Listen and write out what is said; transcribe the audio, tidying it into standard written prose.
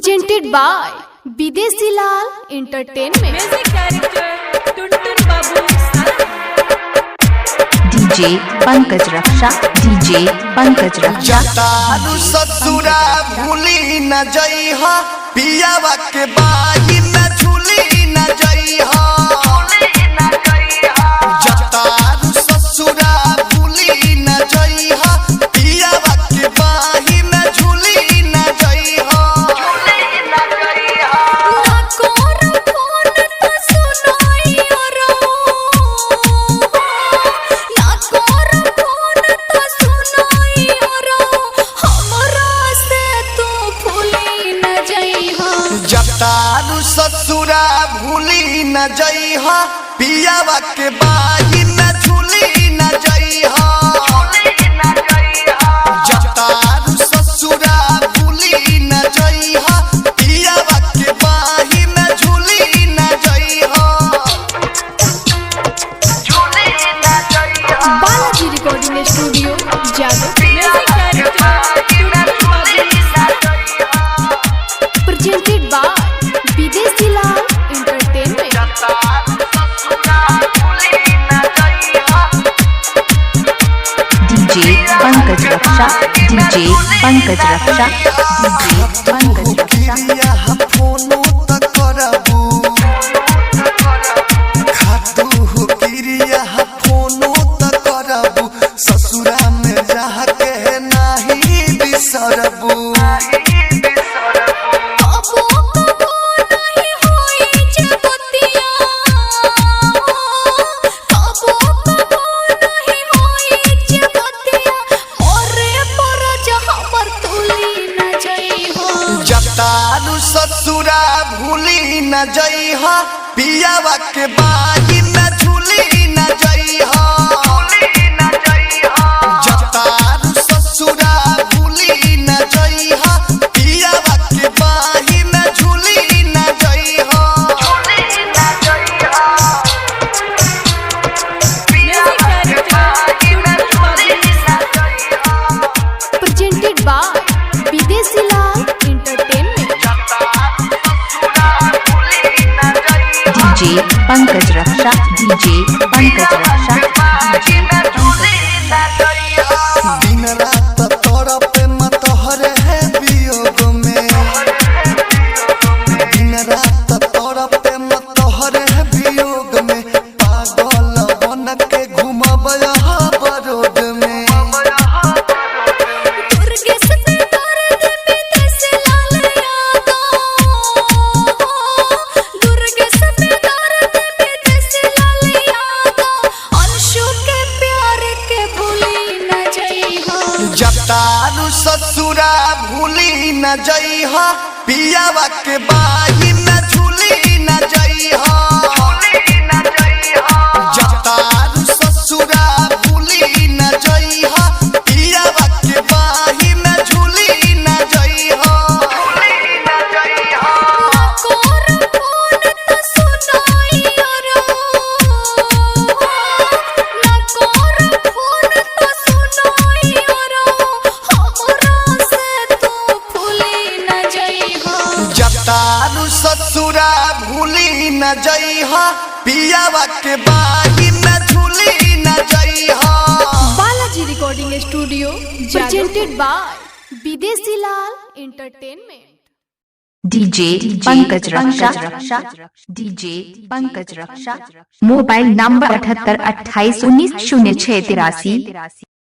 presented by Videshi Lal entertainment. Music director Tuntun बाबू, DJ Pankaj Raksha, DJ Pankaj रक्षा। तारू ससुरा भूली न जइहा, पियावा के बाही में झूली न जइहा। तारू ससुरा भूली न जइहा, पियावा के बाही में झूली न जइहा। तारू ससुरा भूली न जइहा, पियावा के बाही में झूली न जइहा। तारू ससुरा भूली न जइहा, पियावा के बाही में झूली न जइहा। Balaji recording studio Jadav. Music director Tuntun Babu, presented by Videshi Lal entertainment. DJ Pankaj Raksha, DJ Pankaj Raksha, DJ Pankaj Raksha. फोनो तक करबू, खातू हो किरिया फोनो तक करबू, ससुरा में जाके नाही बिसरबू। तारू ससुरा भूली न जइहा, पियावा के बाही में झूली न जइहा। तारू ससुरा भूली न जइहा, पियावा के बाही में झूली न जइहा। Music director Tuntun Babu, presented by Videshi Lal entertainment. DJ Pankaj Raksha, DJ Pankaj Raksha, DJ दिन रात तोरा पे मत हरे है वियोग में, दिन रात तोरा पे मत हरे है वियोग में, पागल बन के घूमब यहाँ बरोड में। तारू ससुरा भूली न जइहा, पियावा के बाही में झूली न जइहा। तारू ससुरा भूली न जइहा, पियावा के बाही में झूली न जइहा। तारू ससुरा भूली न जइहा, पियावा के बाही में झूली न जइहा। Balaji recording studio presented by Videshi Lal entertainment. DJ Pankaj Raksha, DJ Pankaj Raksha. Mobile number 78 28 19 06 83।